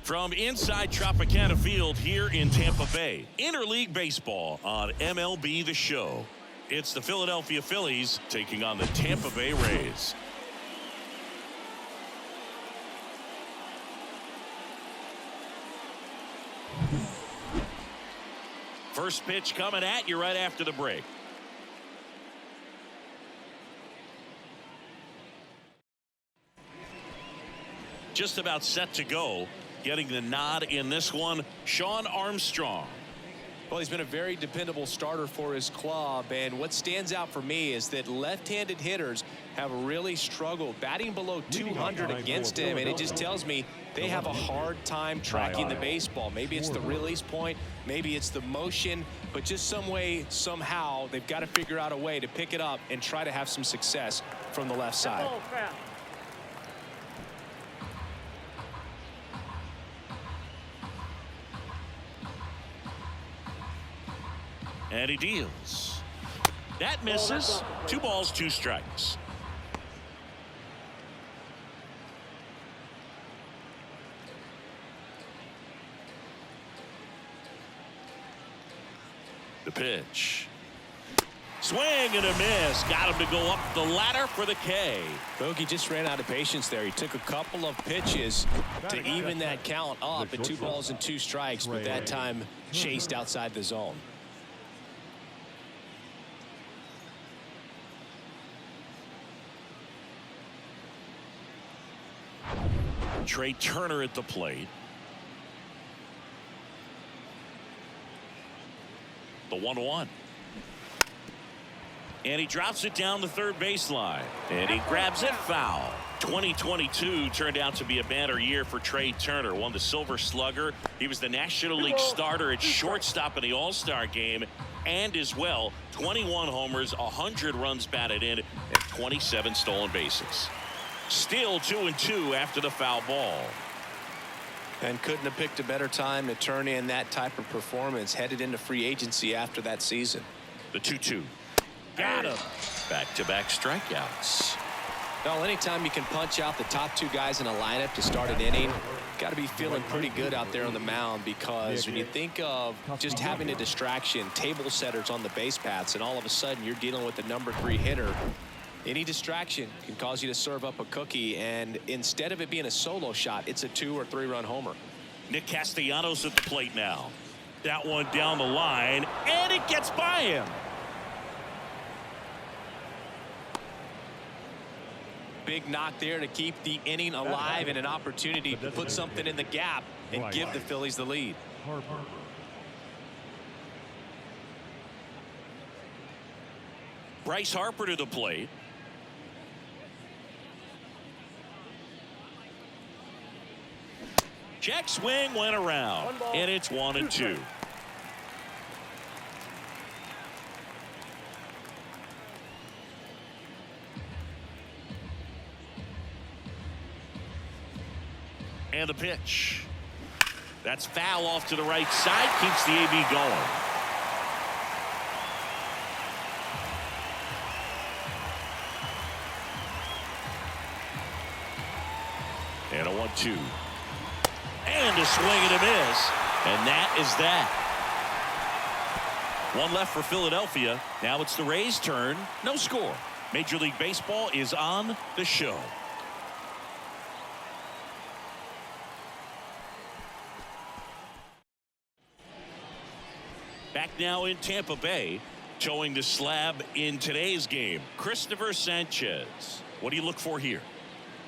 From inside Tropicana Field here in Tampa Bay, interleague baseball on MLB The Show. It's the Philadelphia Phillies taking on the Tampa Bay Rays. First pitch coming at you right after the break. Just about set to go. Getting the nod in this one, Shawn Armstrong. Well, he's been a very dependable starter for his club, and what stands out for me is that left-handed hitters have really struggled batting below 200 against him, and it just tells me they have a hard time tracking the baseball. Maybe it's the release point, maybe it's the motion, but just some way, somehow, they've got to figure out a way to pick it up and try to have some success from the left side. And he deals. That misses. 2 balls, 2 strikes. The pitch. Swing and a miss. Got him to go up the ladder for the K. Bogey just ran out of patience there. He took a couple of pitches to even that count up at 2 balls and 2 strikes, but that time chased outside the zone. Trey Turner at the plate. The 1-1. And he drops it down the third baseline. And he grabs it foul. 2022 turned out to be a banner year for Trey Turner. Won the Silver Slugger. He was the National League starter at shortstop in the All-Star game. And as well, 21 homers, 100 runs batted in, and 27 stolen bases. Still 2-2 after the foul ball. And couldn't have picked a better time to turn in that type of performance. Headed into free agency after that season. The 2-2. Got him. Back-to-back strikeouts. Well, anytime you can punch out the top 2 guys in a lineup to start an inning, got to be feeling pretty good out there on the mound, because when you think of just having a distraction, table setters on the base paths, and all of a sudden you're dealing with the number 3 hitter, any distraction can cause you to serve up a cookie, and instead of it being a solo shot, it's a 2 or 3 run homer. Nick Castellanos at the plate now. That one down the line, and it gets by him. Big knock there to keep the inning alive, and an opportunity to put something in the gap and give the Phillies the lead. Bryce Harper to the plate. Check swing went around, and it's 1-2. And the pitch. That's foul off to the right side. Keeps the AB going. And a 1-2. And a swing and a miss. And that is that. 1 left for Philadelphia. Now it's the Rays' turn. No score. Major League Baseball is on the show. Back now in Tampa Bay, towing the slab in today's game, Christopher Sanchez. What do you look for here?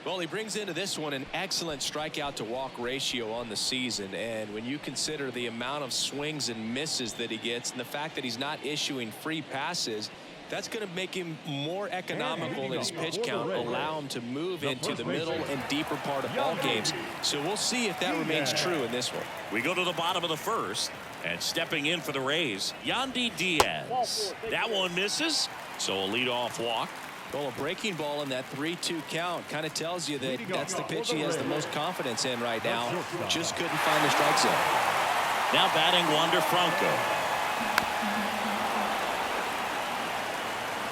Well, he brings into this one an excellent strikeout to walk ratio on the season, and when you consider the amount of swings and misses that he gets, and the fact that he's not issuing free passes, that's going to make him more economical in his pitch count, allow him to move into the middle and deeper part of ball games. So we'll see if that remains true in this one. We go to the bottom of the first, and stepping in for the Rays, Yandy Diaz. That one misses, so a leadoff walk. Well, a breaking ball in that 3-2 count kind of tells you that that's the pitch he has the most confidence in right now. Just couldn't find the strike zone. Now batting Wander Franco.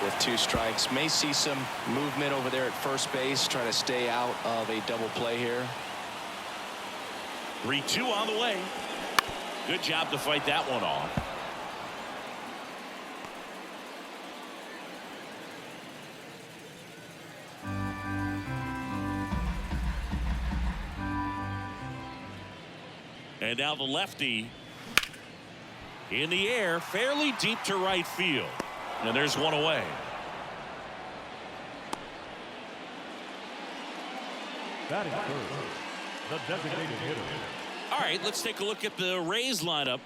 With 2 strikes, may see some movement over there at first base, trying to stay out of a double play here. 3-2 on the way. Good job to fight that one off. And now the lefty in the air, fairly deep to right field. And there's one away. Batting first, the designated hitter. All right, let's take a look at the Rays lineup.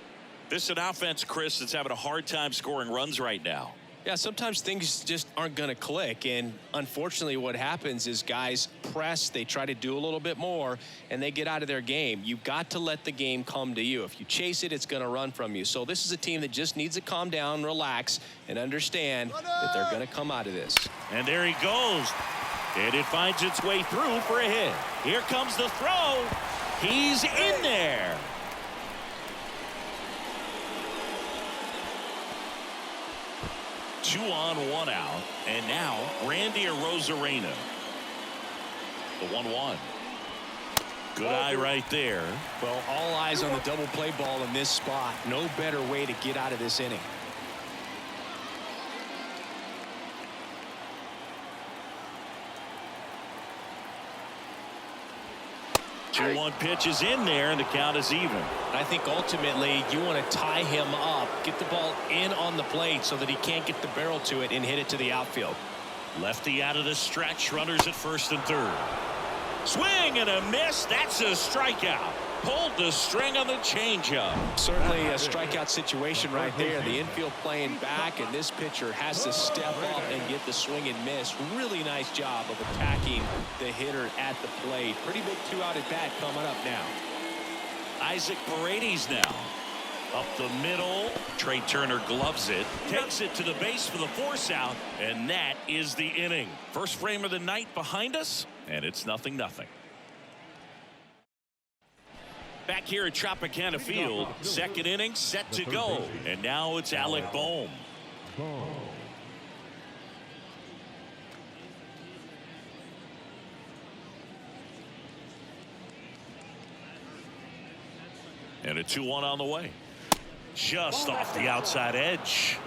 This is an offense, Chris, that's having a hard time scoring runs right now. Yeah, sometimes things just aren't going to click, and unfortunately what happens is guys press, they try to do a little bit more, and they get out of their game. You've got to let the game come to you. If you chase it, it's going to run from you. So this is a team that just needs to calm down, relax, and understand that they're going to come out of this. And there he goes. And it finds its way through for a hit. Here comes the throw. He's in there. Two on, one out. And now Randy Arozarena. The 1-1. Good eye right there. Well, all eyes on the double play ball in this spot. No better way to get out of this inning. 2-1 pitch is in there, and the count is even. I think ultimately you want to tie him up, get the ball in on the plate so that he can't get the barrel to it and hit it to the outfield. Lefty out of the stretch, runners at first and third. Swing and a miss. That's a strikeout. Pulled the string on the changeup. Certainly a strikeout situation right there. The infield playing back, and this pitcher has to step up and get the swing and miss. Really nice job of attacking the hitter at the plate. Pretty big two-out at bat coming up now. Isaac Paredes now. Up the middle. Trey Turner gloves it. Takes it to the base for the force out. And that is the inning. First frame of the night behind us. And it's 0-0. Back here at Tropicana Field. Second inning set to go. And now it's Alec Bohm. And a 2-1 on the way. Just off the outside edge.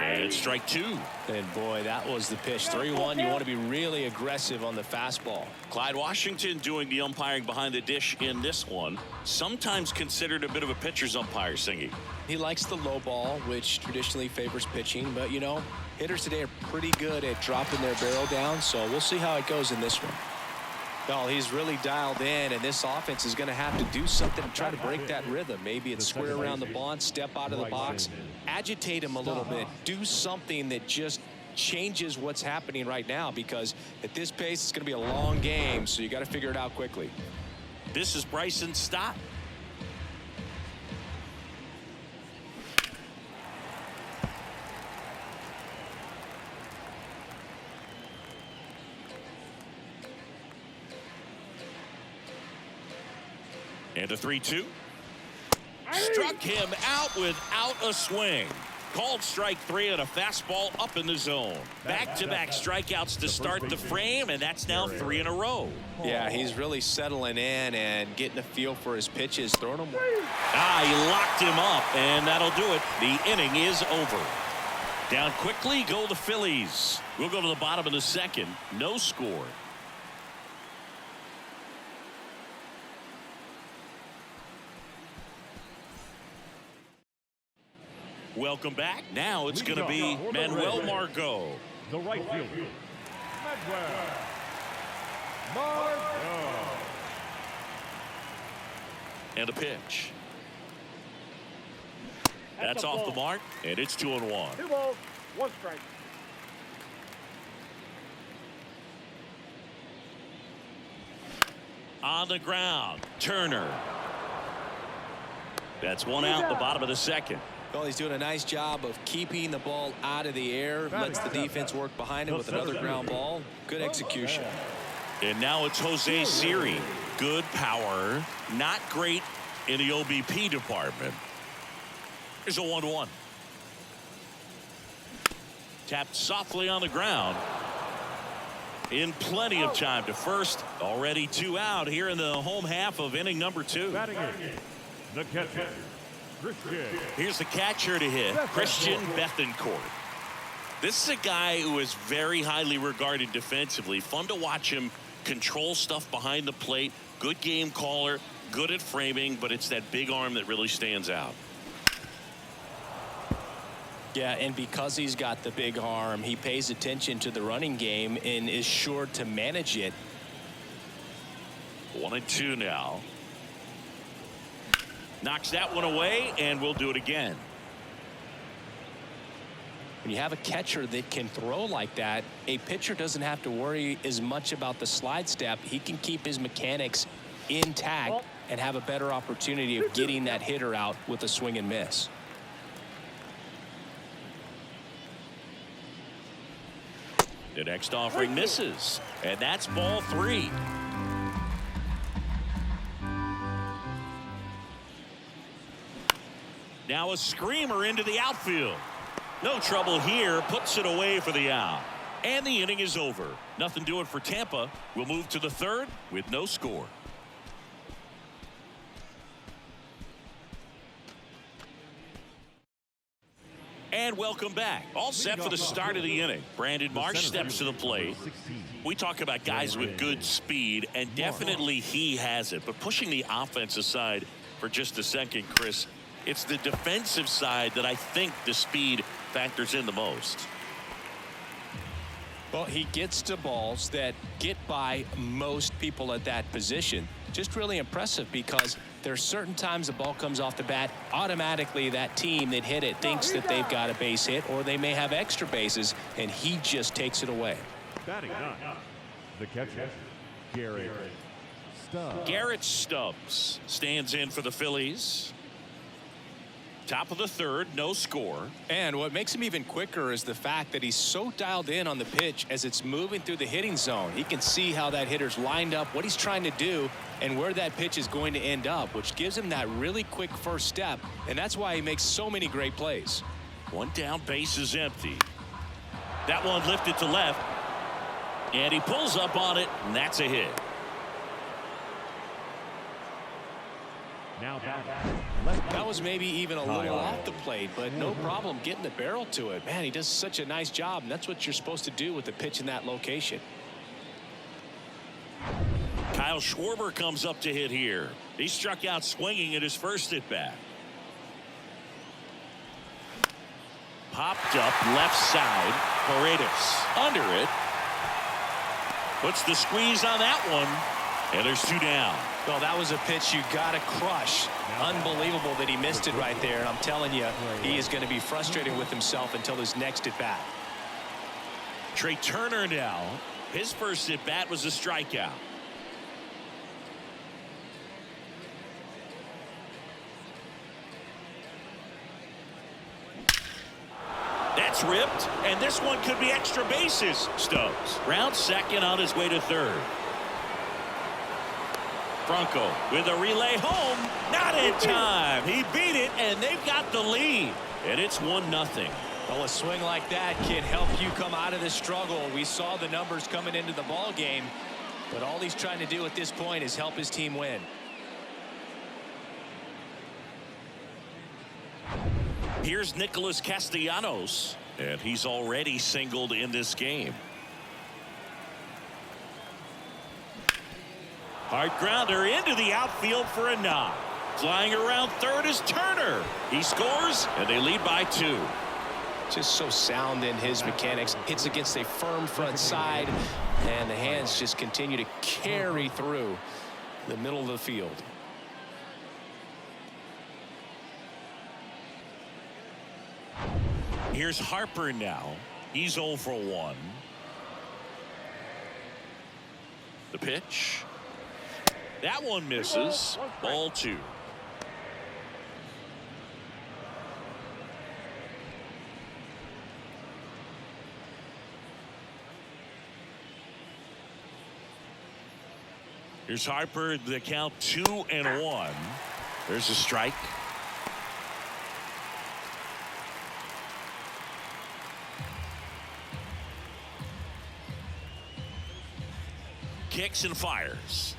And it's strike two. And boy, that was the pitch. 3-1. You want to be really aggressive on the fastball. Clyde Washington doing the umpiring behind the dish in this one. Sometimes considered a bit of a pitcher's umpire, Singy. He likes the low ball, which traditionally favors pitching. But, you know, hitters today are pretty good at dropping their barrel down. So we'll see how it goes in this one. Well, he's really dialed in, and this offense is going to have to do something to try to break that rhythm. Maybe it's square around the bunt, step out of the box, agitate him a little bit, do something that just changes what's happening right now, because at this pace, it's going to be a long game, so you got to figure it out quickly. This is Bryson Stott. And a 3-2. Struck him out without a swing. Called strike three and a fastball up in the zone. Back-to-back strikeouts to start the frame, and that's now 3 in a row. Yeah, he's really settling in and getting a feel for his pitches. Throwing them. He locked him up, and that'll do it. The inning is over. Down quickly go the Phillies. We'll go to the bottom of the second. No score. Welcome back. Now it's going to be Manuel Margot. The right fielder, Manuel Margot. And a pitch. That's off the mark, and it's 2-1. 2 balls, 1 strike. On the ground, Turner. That's one out, the bottom of the second. Well, he's doing a nice job of keeping the ball out of the air. Lets the defense work behind him with another ground ball. Good execution. And now it's Jose Siri. Good power. Not great in the OBP department. Here's a 1-1. Tapped softly on the ground. In plenty of time to first. Already 2 out here in the home half of inning number 2. Batting in, the catcher, Christian. Here's the catcher to hit, Christian Bethancourt. This is a guy who is very highly regarded defensively. Fun to watch him control stuff behind the plate. Good game caller, good at framing, but it's that big arm that really stands out. Yeah, and because he's got the big arm, he pays attention to the running game and is sure to manage it. 1-2 now. Knocks that one away, and we'll do it again. When you have a catcher that can throw like that, a pitcher doesn't have to worry as much about the slide step. He can keep his mechanics intact and have a better opportunity of getting that hitter out with a swing and miss. The next offering misses, and that's ball 3. Now a screamer into the outfield. No trouble here, puts it away for the out. And the inning is over. Nothing doing for Tampa. We'll move to the 3rd with no score. And welcome back. All set for the start of the inning. Brandon Marsh steps to the plate. We talk about guys with good speed, and definitely he has it. But pushing the offense aside for just a second, Chris, it's the defensive side that I think the speed factors in the most. Well, he gets to balls that get by most people at that position. Just really impressive because there's certain times the ball comes off the bat, automatically that team that hit it thinks that they've got a base hit, or they may have extra bases, and he just takes it away. Batting ninth, the catcher, Garrett Stubbs. Garrett Stubbs stands in for the Phillies. Top of the 3rd, no score. And what makes him even quicker is the fact that he's so dialed in on the pitch as it's moving through the hitting zone. He can see how that hitter's lined up, what he's trying to do, and where that pitch is going to end up, which gives him that really quick first step, and that's why he makes so many great plays. 1 down, base is empty. That one lifted to left, and he pulls up on it, and that's a hit. Now batting, That was maybe even a little off the plate, but no problem getting the barrel to it. Man, he does such a nice job, and that's what you're supposed to do with a pitch in that location. Kyle Schwarber comes up to hit here. He struck out swinging at his first at bat. Popped up left side. Paredes under it. Puts the squeeze on that one. And there's 2 down. Well, that was a pitch you got to crush. Unbelievable that he missed it right there. And I'm telling you, he is going to be frustrated with himself until his next at bat. Trey Turner now. His first at bat was a strikeout. That's ripped, and this one could be extra bases. Stubbs round second on his way to 3rd. Franco with a relay home. Not in time. He beat it, and they've got the lead. And it's 1-0. Well, a swing like that can help you come out of the struggle. We saw the numbers coming into the ball game, but all he's trying to do at this point is help his team win. Here's Nicholas Castellanos, and he's already singled in this game. Hard grounder into the outfield for a knock. Flying around 3rd is Turner. He scores, and they lead by 2. Just so sound in his mechanics. Hits against a firm front side, and the hands just continue to carry through the middle of the field. Here's Harper now. He's 0 for 1. The pitch. That one misses. Ball 2. Here's Harper. The count 2-1. There's a strike. kicks and fires.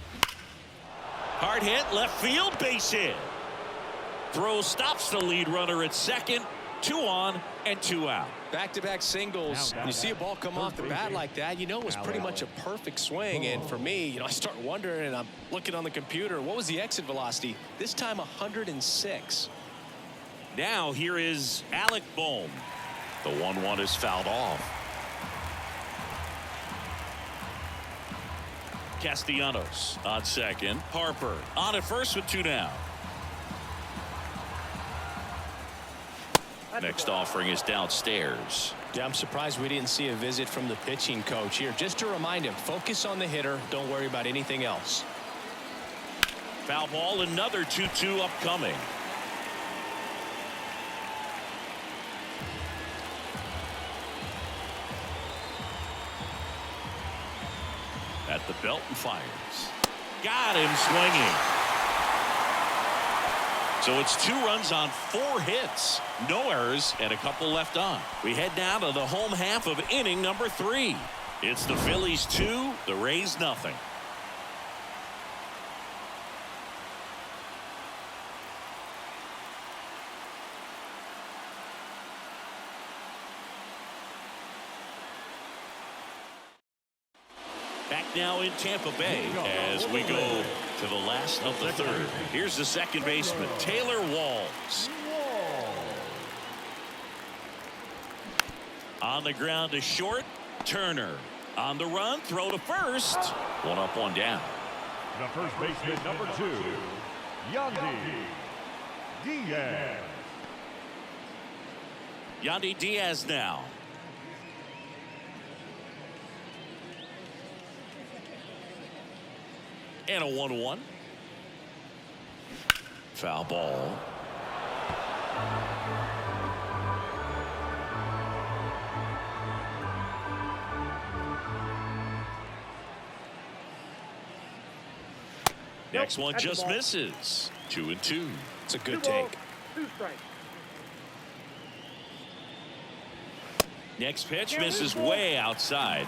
Hard hit, left field, base hit. Throw stops the lead runner at second. 2 on and 2 out. Back-to-back singles. You see a ball come off the bat like that, you know it was pretty much a perfect swing. And for me, I start wondering, and I'm looking on the computer, what was the exit velocity? This time 106. Now here is Alec Bohm. The 1-1 is fouled off. Castellanos on second. Harper on at first with 2 down. Next offering is downstairs. Yeah, I'm surprised we didn't see a visit from the pitching coach here. Just to remind him, focus on the hitter. Don't worry about anything else. Foul ball, another 2-2 upcoming. At the belt and fires. Got him swinging. So it's 2 runs on 4 hits. No errors and a couple left on. We head down to the home half of inning number 3. It's the Phillies 2, the Rays nothing. Back now in Tampa Bay as we go to the last of the 3rd. Here's the second baseman, Taylor Walls. On the ground to short, Turner. On the run, throw to first. 1 up, 1 down. The first baseman, number 2, Yandy Diaz. Yandy Diaz now. And a 1-1. Foul ball. Next one just misses. 2-2. It's a good take. 2 strikes. Next pitch misses way outside.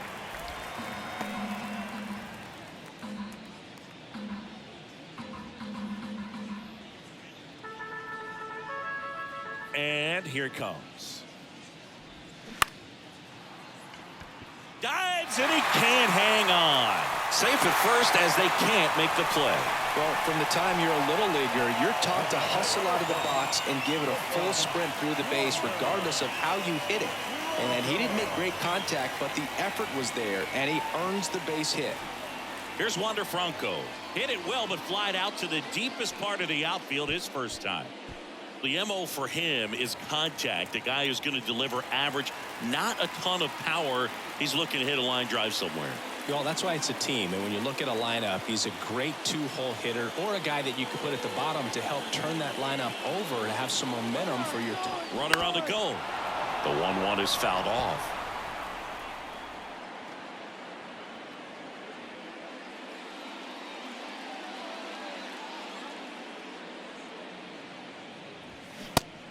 And here it comes. Dives and he can't hang on. Safe at first as they can't make the play. Well, from the time you're a little leaguer, you're taught to hustle out of the box and give it a full sprint through the base regardless of how you hit it. And he didn't make great contact, but the effort was there, and he earns the base hit. Here's Wander Franco. Hit it well, but flied out to the deepest part of the outfield his first time. The MO for him is contact. The guy who's going to deliver average, not a ton of power. He's looking to hit a line drive somewhere. Well, that's why it's a team. And when you look at a lineup, he's a great 2-hole hitter or a guy that you could put at the bottom to help turn that lineup over and have some momentum for your team. Runner on the go. The 1-1 is fouled off.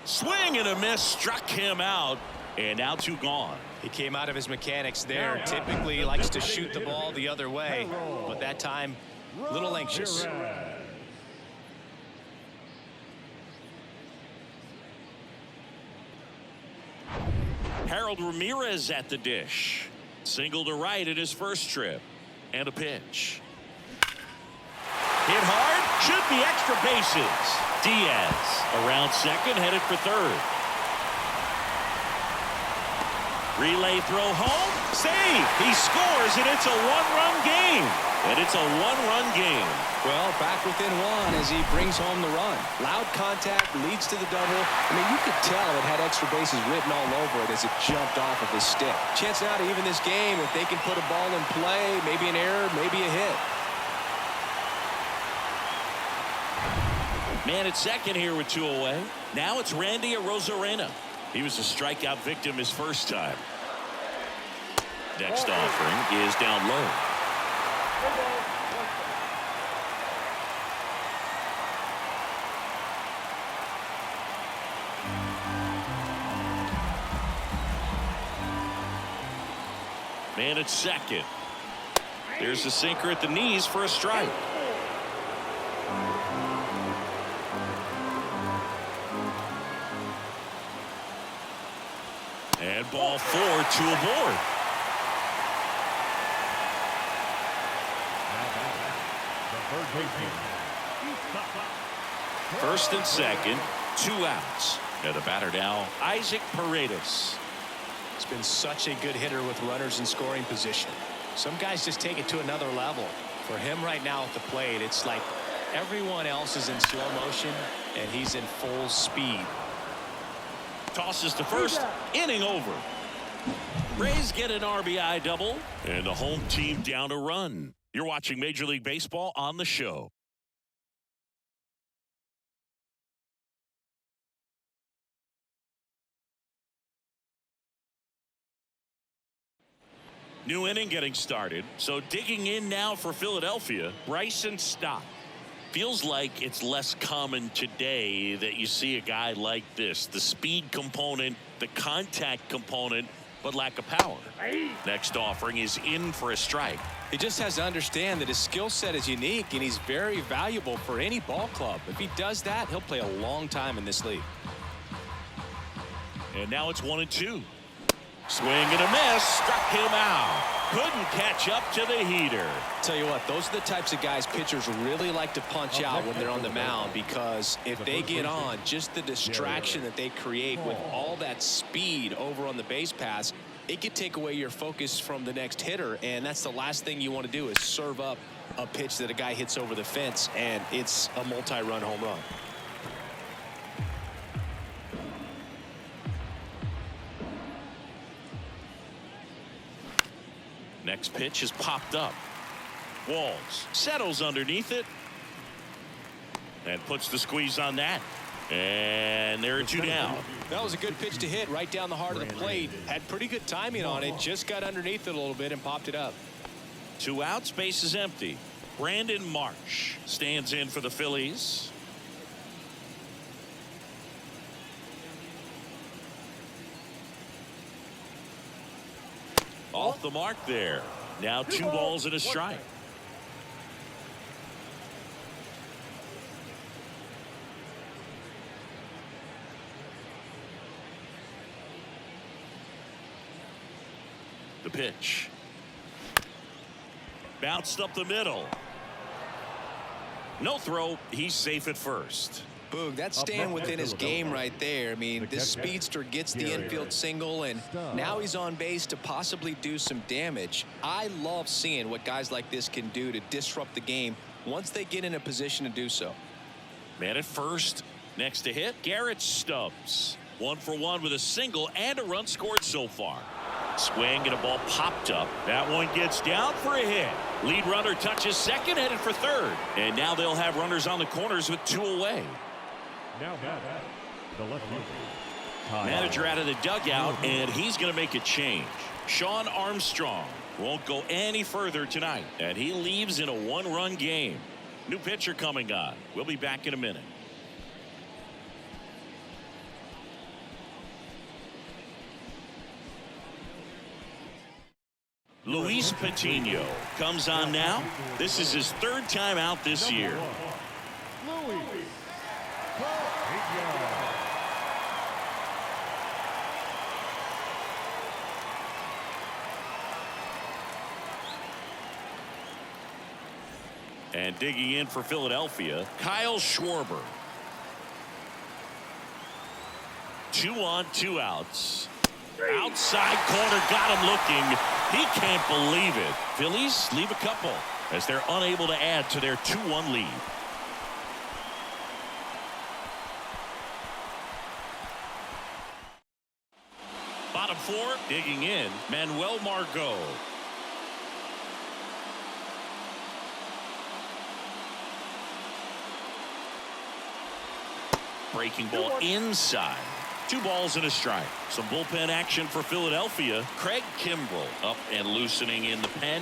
Swing and a miss struck him out, and now 2 gone. He came out of his mechanics there. Typically likes to shoot the ball the other way, but that time a little anxious. Harold Ramirez at the dish. Single to right in his first trip. And a pitch. Hit hard. Should be extra bases. Diaz around second, headed for third. Relay throw home. Save. He scores, and it's a 1-run game. And it's a 1-run game. Well, back within 1 as he brings home the run. Loud contact leads to the double. I mean, you could tell it had extra bases written all over it as it jumped off of his stick. Chance now to even this game if they can put a ball in play, maybe an error, maybe a hit. Man at second here with 2 away. Now it's Randy Arozarena. He was a strikeout victim his first time. Next offering is down low. Man at second. There's a sinker at the knees for a strike. And ball 4, 2 aboard. First and second, 2 outs. And the batter now, Isaac Paredes. He's been such a good hitter with runners in scoring position. Some guys just take it to another level. For him right now at the plate, it's like everyone else is in slow motion and he's in full speed. Tosses to first, inning over. Rays get an RBI double, and the home team down a run. You're watching Major League Baseball on the show. New inning getting started. So digging in now for Philadelphia, Bryson Stott. Feels like it's less common today that you see a guy like this. The speed component, the contact component, but lack of power. Next offering is in for a strike. He just has to understand that his skill set is unique and he's very valuable for any ball club. If he does that, he'll play a long time in this league. And now it's 1-2. Swing and a miss, struck him out. Couldn't catch up to the heater. Tell you what, those are the types of guys pitchers really like to punch out when they're on the mound, because if they get on, just the distraction that they create with all that speed over on the base pass, it could take away your focus from the next hitter, and that's the last thing you want to do is serve up a pitch that a guy hits over the fence and it's a multi-run home run. Next pitch is popped up. Walls settles underneath it and puts the squeeze on that. And there are 2 down. That was a good pitch to hit right down the heart of the plate. Had pretty good timing on it. Just got underneath it a little bit and popped it up. 2 outs, base is empty. Brandon Marsh stands in for the Phillies. Off the mark there. Now 2 balls and a strike. The pitch. Bounced up the middle. No throw. He's safe at first. Boog, that's staying within his game right there. I mean, this speedster gets the infield single, and now he's on base to possibly do some damage. I love seeing what guys like this can do to disrupt the game once they get in a position to do so. Man at first. Next to hit, Garrett Stubbs. 1 for 1 with a single and a run scored so far. Swing and a ball popped up. That one gets down for a hit. Lead runner touches second, headed for third. And now they'll have runners on the corners with 2 away. Now back, the left fielder. Manager out of the dugout, and he's going to make a change. Sean Armstrong won't go any further tonight, and he leaves in a 1-run game. New pitcher coming on. We'll be back in a minute. Luis Patino comes on now. This is his 3rd time out this year. And digging in for Philadelphia, Kyle Schwarber. 2 on, 2 outs. Outside corner, got him looking. He can't believe it. Phillies leave a couple as they're unable to add to their 2-1 lead. Bottom 4, digging in, Manuel Margot. Breaking ball inside. 2 balls and a strike. Some bullpen action for Philadelphia. Craig Kimbrell up and loosening in the pen.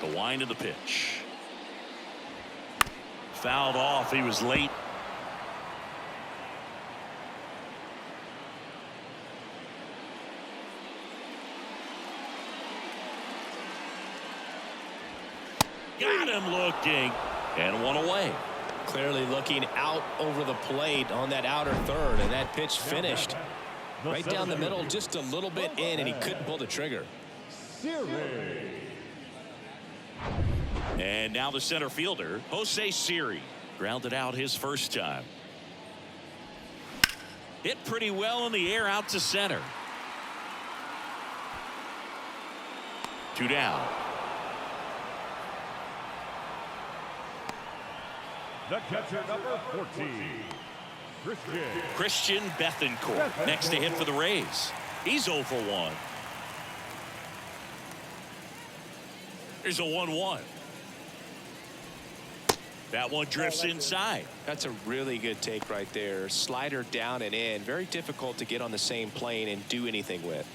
The wind of the pitch. Fouled off. He was late. Got him looking. And one away. Clearly looking out over the plate on that outer third, and that pitch finished right down the middle, just a little bit in, and he couldn't pull the trigger. And now the center fielder, Jose Siri, grounded out his first time. Hit pretty well in the air out to center. 2 down. The catcher, number 14, Christian Bethancourt, next to hit for the Rays. He's 0 for 1. Here's a 1-1. That one drifts inside. That's a really good take right there. Slider down and in. Very difficult to get on the same plane and do anything with.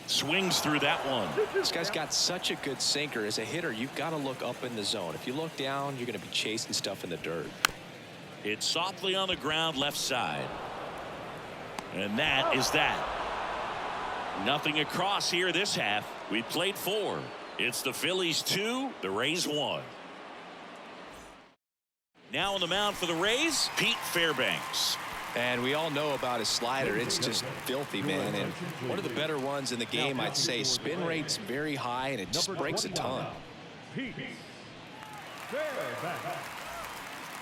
Swings through that one. This guy's got such a good sinker. As a hitter, you've got to look up in the zone. If you look down, you're going to be chasing stuff in the dirt. It's softly on the ground left side. And that is that. Nothing across here this half. We played 4. It's the Phillies 2, the Rays 1. Now on the mound for the Rays, Pete Fairbanks. And we all know about his slider. It's just filthy, man. And one of the better ones in the game, I'd say. Spin rate's very high, and it just breaks a ton.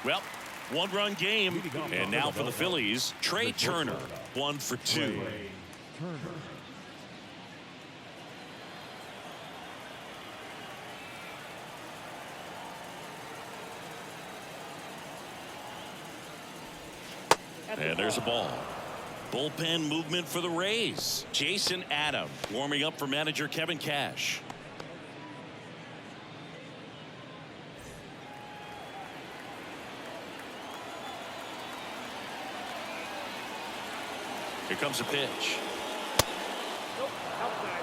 Well, 1-run game. And now for the Phillies, Trey Turner, 1 for 2. And there's a ball. Bullpen movement for the Rays. Jason Adam warming up for manager Kevin Cash. Here comes a pitch. Nope, outside.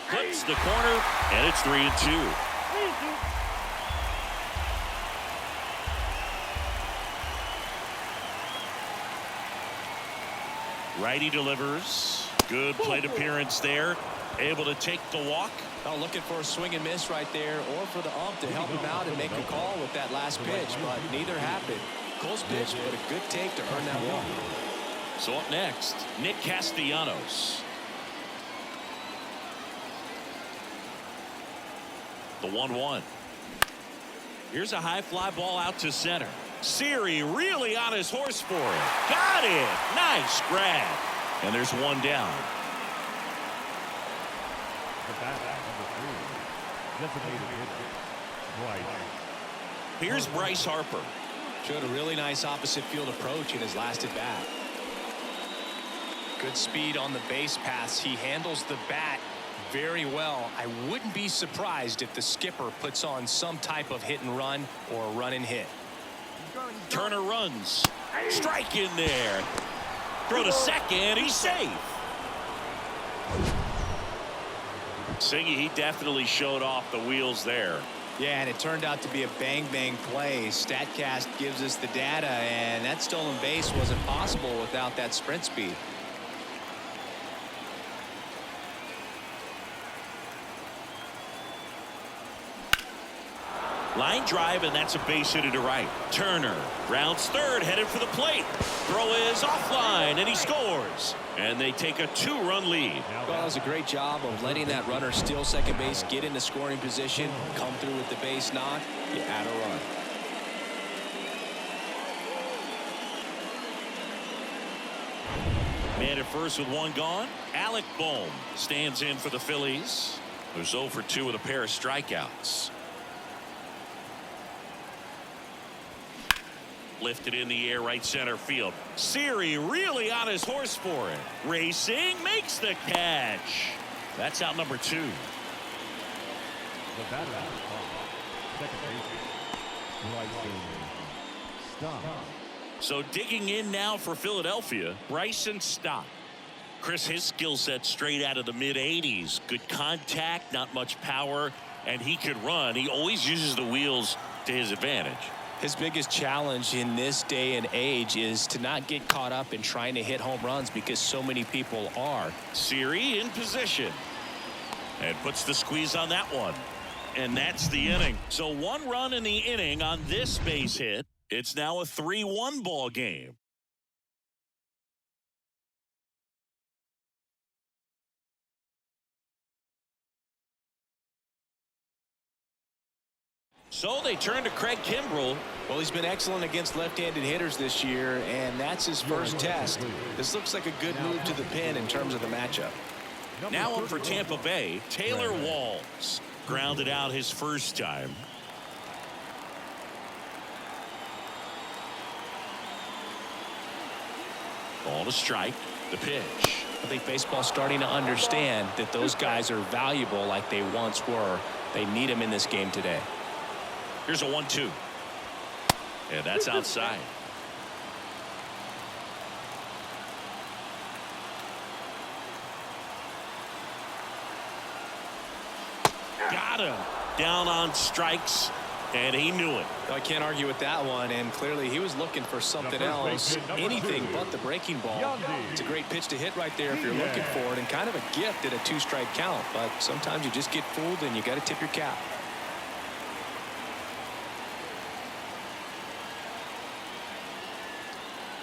Clips the corner, and it's 3-2. Righty delivers. Good plate appearance there. Able to take the walk. Oh, looking for a swing and miss right there, or for the ump to help him out and make a call with that last pitch, but neither happened. Close pitch, but a good take to earn that walk. So up next, Nick Castellanos. The 1-1. Here's a high fly ball out to center. Siri really on his horse for it. Got it. Nice grab. And there's one down. Here's Bryce Harper. Showed a really nice opposite field approach in his last at bat. Good speed on the base paths. He handles the bat very well. I wouldn't be surprised if the skipper puts on some type of hit and run or a run and hit. Turner runs. Strike in there. Throw to second. He's safe. Singy, he definitely showed off the wheels there. Yeah, and it turned out to be a bang-bang play. StatCast gives us the data, and that stolen base wasn't possible without that sprint speed. Line drive, and that's a base hit to right. Turner rounds third, headed for the plate. Throw is offline, and he scores. And they take a 2-run lead. Well, it was a great job of letting that runner steal second base, get into scoring position, come through with the base knock. You add a run. Man at first with one gone. Alec Bohm stands in for the Phillies, who's 0 for 2 with a pair of strikeouts. Lifted in the air, right center field. Siri really on his horse for it. Racing, makes the catch. That's out number 2. The batter at the top. Second baseman. Bryson Stott. So digging in now for Philadelphia, Bryson Stott. Chris, his skill set straight out of the mid-80s. Good contact, not much power, and he could run. He always uses the wheels to his advantage. His biggest challenge in this day and age is to not get caught up in trying to hit home runs because so many people are. Siri in position and puts the squeeze on that one. And that's the inning. So 1 run in the inning on this base hit. It's now a 3-1 ball game. So they turn to Craig Kimbrell. Well, he's been excellent against left-handed hitters this year, and that's his first test. This looks like a good move to the pin in terms of the matchup. Now up for Tampa Bay, Taylor Walls. Grounded out his first time. Ball to strike. The pitch. I think baseball's starting to understand that those guys are valuable like they once were. They need them in this game today. Here's a 1-2. And that's outside. Got him. Down on strikes, and he knew it. I can't argue with that one, and clearly he was looking for something else, anything but the breaking ball. It's a great pitch to hit right there if you're looking for it, and kind of a gift at a 2-strike count, but sometimes you just get fooled and you got to tip your cap.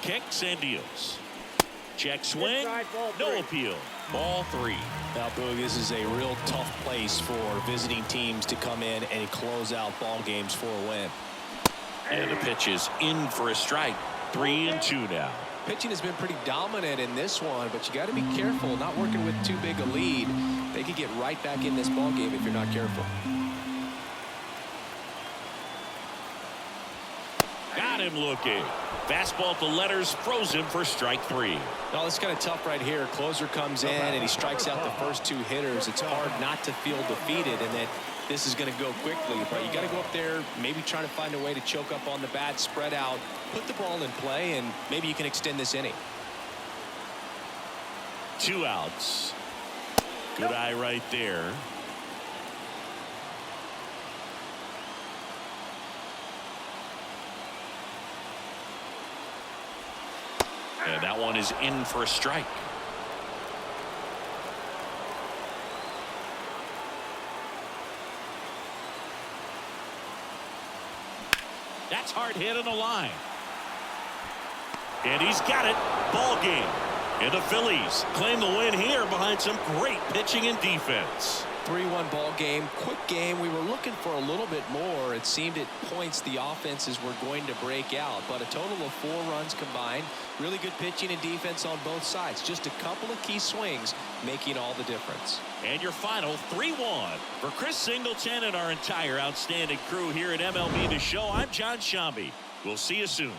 Kicks and deals. Check swing. No appeal. Ball 3. Now, Boog, this is a real tough place for visiting teams to come in and close out ball games for a win. And the pitch is in for a strike. 3-2 now. Pitching has been pretty dominant in this one, but you got to be careful not working with too big a lead. They could get right back in this ball game if you're not careful. Got him looking. Fastball to letters, froze him for strike 3. Well, it's kind of tough right here. Closer comes in and he strikes out the first 2 hitters. It's hard not to feel defeated and that this is going to go quickly, but you got to go up there, maybe trying to find a way to choke up on the bat, spread out, put the ball in play, and maybe you can extend this inning. 2 outs. Good eye right there. And that one is in for a strike. That's hard hit on the line. And he's got it. Ball game. And the Phillies claim the win here behind some great pitching and defense. 3-1 ball game, quick game. We were looking for a little bit more. It seemed at points the offenses were going to break out, but a total of 4 runs combined. Really good pitching and defense on both sides. Just a couple of key swings making all the difference. And your final 3-1. For Chris Singleton and our entire outstanding crew here at MLB The Show, I'm John Shambi. We'll see you soon.